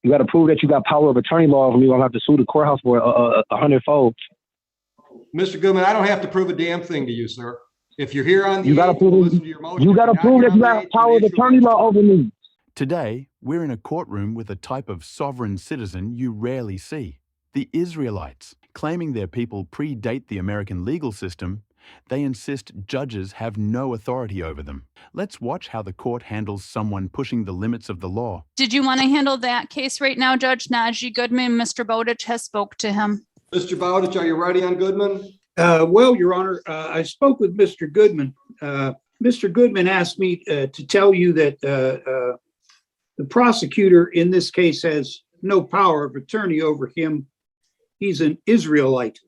You got to prove that you got power of attorney law over me. I'm gonna have to sue the courthouse for 100-fold. Mr. Goodman, I don't have to prove a damn thing to you, sir. If you're here on the you got to prove listen to your motion. You got to prove that you got power of attorney law over me. Today, we're in a courtroom with a type of sovereign citizen you rarely see. The Israelites. Claiming their people predate the American legal system, they insist judges have no authority over them. Let's watch how the court handles someone pushing the limits of the law. Did you want to handle that case right now, Judge Najee Goodman? Mr. Bowditch has spoke to him. Mr. Bowditch, are you ready on Goodman? Well, Your Honor, I spoke with Mr. Goodman. Mr. Goodman asked me to tell you that the prosecutor in this case has no power of attorney over him. He's an Israelite.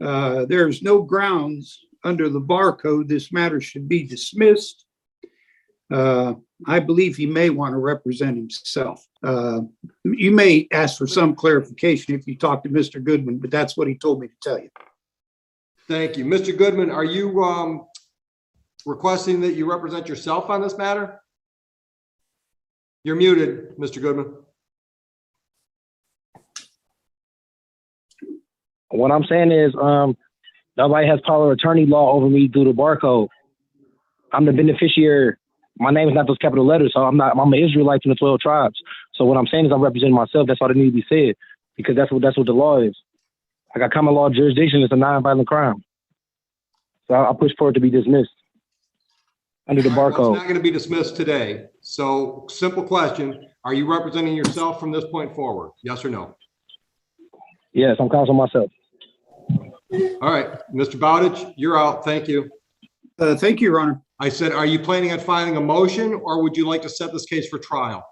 There's no grounds under the bar code this matter should be dismissed. I believe he may want to represent himself. You may ask for some clarification if you talk to Mr. Goodman, but that's what he told me to tell you. Thank you. Mr. Goodman, are you requesting that you represent yourself on this matter? You're muted, Mr. Goodman. What I'm saying is, nobody has power of attorney law over me through the barcode. I'm the beneficiary. My name is not those capital letters, so I'm an Israelite from the 12 tribes. So what I'm saying is I'm representing myself. That's all that needs to be said, because that's what the law is. I got common law jurisdiction. It's a non-violent crime. So I push for it to be dismissed under the barcode. Well, it's not going to be dismissed today. So simple question. Are you representing yourself from this point forward? Yes or no? Yes, I'm counseling myself. All right, Mr. Bowditch, you're out. Thank you. Thank you, Your Honor. I said, are you planning on filing a motion, or would you like to set this case for trial?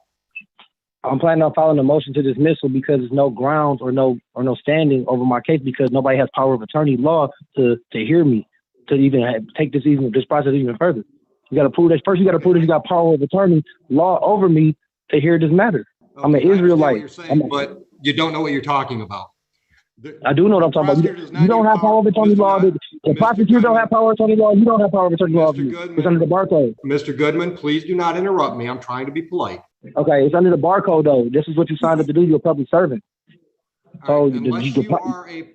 I'm planning on filing a motion to dismissal because there's no grounds or no standing over my case, because nobody has power of attorney law to hear me, to even take this process even further. You got to prove that first. You got to prove that you got power of attorney law over me to hear this matter. Okay, I'm an Israelite. You're saying, but you don't know what you're talking about. I do know what I'm talking about. You don't have power of attorney law. The prosecutor don't have power of attorney law. You don't have power of attorney law. It's under the barcode. Mr. Goodman, please do not interrupt me. I'm trying to be polite. Okay, it's under the barcode though. This is what you signed up to do. You're a public servant. So right,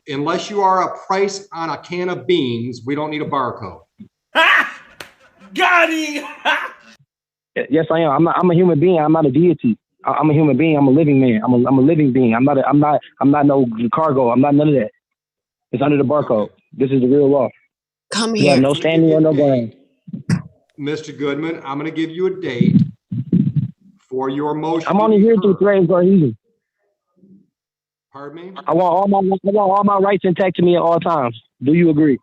unless you are a price on a can of beans, we don't need a barcode. Got him! Yes, I am. I'm a human being. I'm not a deity. I'm a human being. I'm a living man. I'm a living being. I'm not no cargo. I'm not none of that. It's under the barcode. This is the real law. Come You here. have no standing or no ground. Mr. Goodman, I'm going to give you a date for your motion. I'm only here to threaten cohesion. Pardon me? I want all my rights intact to me at all times. Do you agree?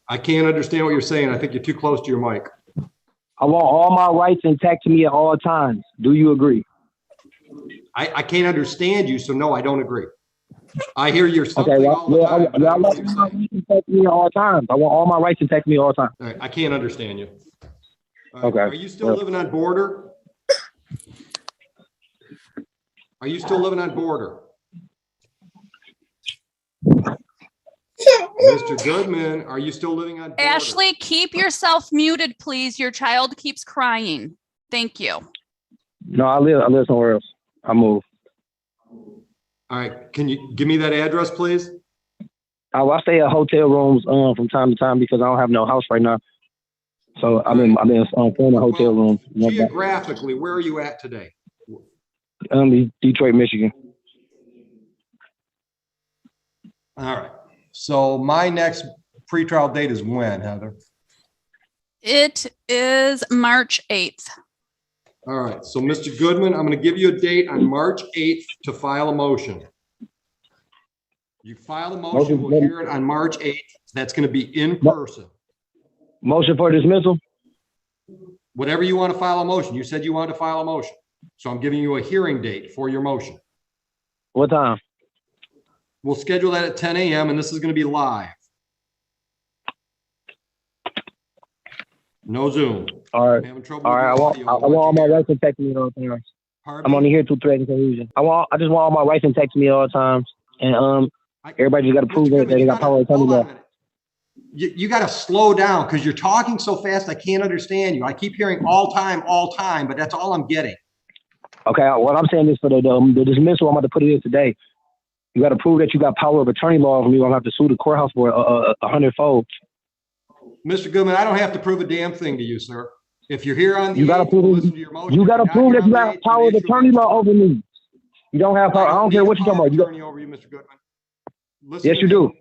I can't understand what you're saying. I think you're too close to your mic. I want all my rights intact to me at all times. Do you agree? I can't understand you, so no, I don't agree. I hear you're something okay, all the time. I want all my rights intact to me at all times. I want all my rights intact to me at all times. All right, I can't understand you. Right, okay. Are you still living on border? Are you still living on border? Mr. Goodman, are you still living on border? Ashley, keep yourself muted, please. Your child keeps crying. Thank you. No, I live somewhere else. I moved. All right. Can you give me that address, please? I stay at hotel rooms from time to time because I don't have no house right now. So I'm in former hotel rooms. Geographically, where are you at today? Detroit, Michigan. All right. So my next pretrial date is when, Heather? It is March 8th. All right. So Mr. Goodman, I'm going to give you a date on March 8th to file a motion. You file a motion, we'll hear it on March 8th. That's going to be in person. Motion for dismissal? Whatever you want to file a motion. You said you wanted to file a motion. So I'm giving you a hearing date for your motion. What time? We'll schedule that at 10 a.m. and this is going to be live. No Zoom. All right. All right. I want all my rights intact to me at all times. I'm only here to threaten cohesion. I just want all my rights intact to me at all times. And everybody just got to prove that they got power of attorney law. You got to slow down because you're talking so fast I can't understand you. I keep hearing all time, but that's all I'm getting. Okay, what I'm saying is for the dismissal, I'm about to put it in today. You got to prove that you got power of attorney law over me. I'm going to have to sue the courthouse for 100-fold. Mr. Goodman, I don't have to prove a damn thing to you, sir. If you're here on the You got to 8th, we'll prove listen to your motion. you got to If you're prove not that here you on got the 8th, power of we'll issue attorney an law over me. You don't have power. I don't care what you're talking about. attorney over you, Mr. Goodman. Listen Yes, to you me. do.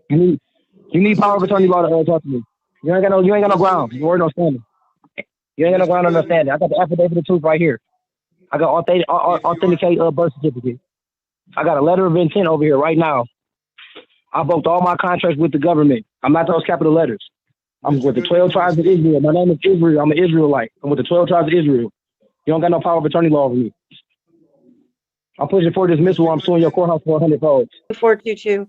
You need Listen power of to attorney me. law to talk to me. You ain't got no Listen to ground. me. You ain't no standing. You ain't got no Mr. ground Goodman. understanding. I got the affidavit of truth right here. I got authenticate birth certificate. I got a letter of intent over here right now. I broke all my contracts with the government. I'm not those capital letters. I'm with the 12 tribes of Israel. My name is Israel. I'm an Israelite. I'm with the 12 tribes of Israel. You don't got no power of attorney law over me. I'm pushing for dismissal. I'm suing your courthouse for 100-fold. 422.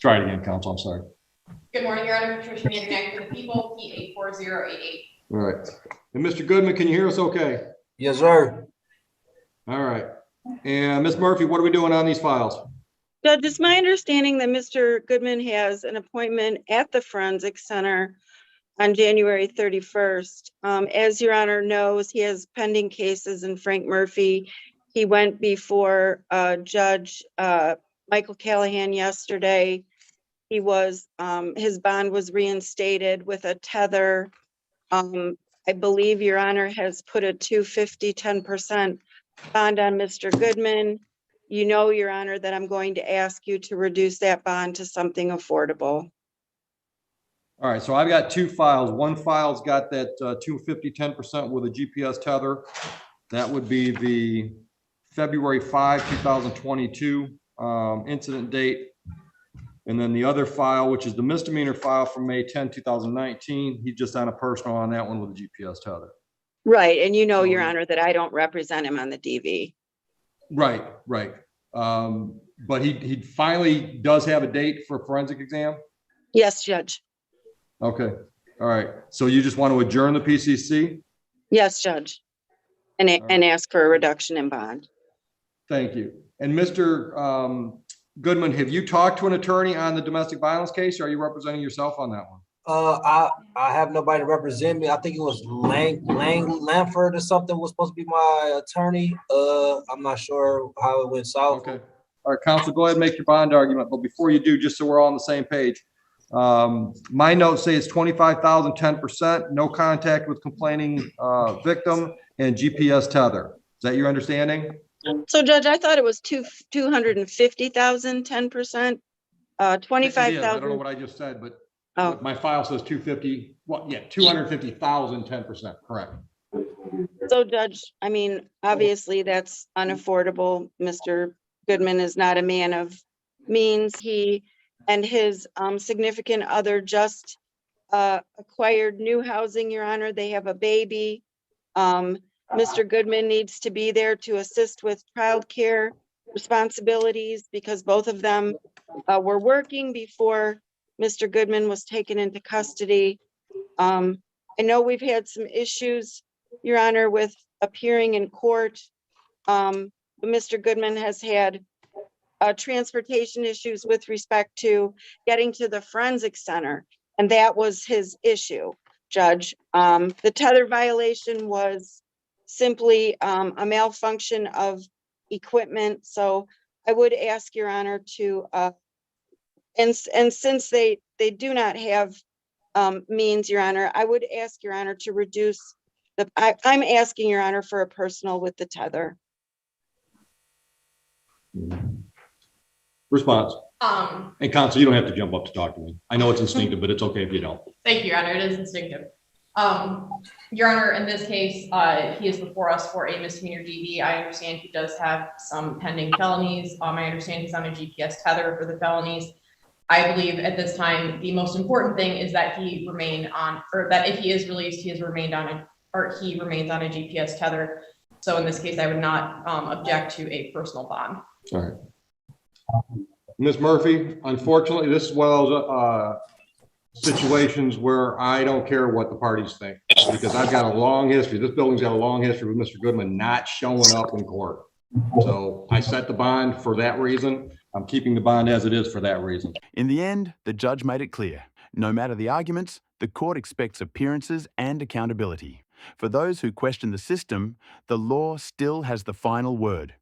Try it again, counsel. I'm sorry. Good morning, Your Honor. Patricia Mandrack for the people, P84088. All right. And Mr. Goodman, can you hear us okay? Yes, sir. All right. And Ms. Murphy, what are we doing on these files? Judge, it's my understanding that Mr. Goodman has an appointment at the Forensic Center on January 31st. As Your Honor knows, he has pending cases in Frank Murphy. He went before Judge Michael Callahan yesterday. He was, his bond was reinstated with a tether. I believe Your Honor has put a 250, 10% bond on Mr. Goodman. You know, Your Honor, that I'm going to ask you to reduce that bond to something affordable. All right, so I've got two files. One file's got that 250, 10% with a GPS tether. That would be the February 5, 2022 incident date. And then the other file, which is the misdemeanor file from May 10, 2019, he's just on a personal on that one with a GPS tether. Right, and you know, Your Honor, that I don't represent him on the DV. Right, right. But he finally does have a date for a forensic exam? Yes, Judge. Okay, all right. So you just want to adjourn the PCC? Yes, Judge. And ask for a reduction in bond. Thank you. And Mr. Goodman, have you talked to an attorney on the domestic violence case, or are you representing yourself on that one? I have nobody to represent me. I think it was Langford or something was supposed to be my attorney. I'm not sure how it went south. Okay. All right, counsel, go ahead and make your bond argument. But before you do, just so we're all on the same page, my notes say it's 25,000, 10%, no contact with complaining victim, and GPS tether. Is that your understanding? So, Judge, I thought it was 250,000, 10%, 25,000. I don't know what I just said, but oh, my file says 250. Well, yeah, 250,000, 10%. Correct. So, Judge, I mean, obviously that's unaffordable. Mr. Goodman is not a man of means. He and his significant other just acquired new housing, Your Honor. They have a baby. Mr. Goodman needs to be there to assist with childcare responsibilities because both of them were working before Mr. Goodman was taken into custody. I know we've had some issues, Your Honor, with appearing in court. Mr. Goodman has had transportation issues with respect to getting to the forensic center, and that was his issue, Judge. The tether violation was simply a malfunction of equipment. So I would ask Your Honor to, and since they do not have means, Your Honor, I would ask Your Honor to reduce the, I'm asking Your Honor for a personal with the tether. Response. And counsel, you don't have to jump up to talk to me. I know it's instinctive, but it's okay if you don't. Thank you, Your Honor. It is instinctive. Your Honor, in this case, he is before us for a misdemeanor DV. I understand he does have some pending felonies. I understand he's on a GPS tether for the felonies. I believe at this time, the most important thing is that he remain on, or that if he is released, he has remained on a, or he remains on a GPS tether. So in this case, I would not object to a personal bond. All right. Ms. Murphy, unfortunately, this is one of those situations where I don't care what the parties think, because I've got a long history. This building's got a long history with Mr. Goodman not showing up in court. So I set the bond for that reason. I'm keeping the bond as it is for that reason. In the end, the judge made it clear. No matter the arguments, the court expects appearances and accountability. For those who question the system, the law still has the final word.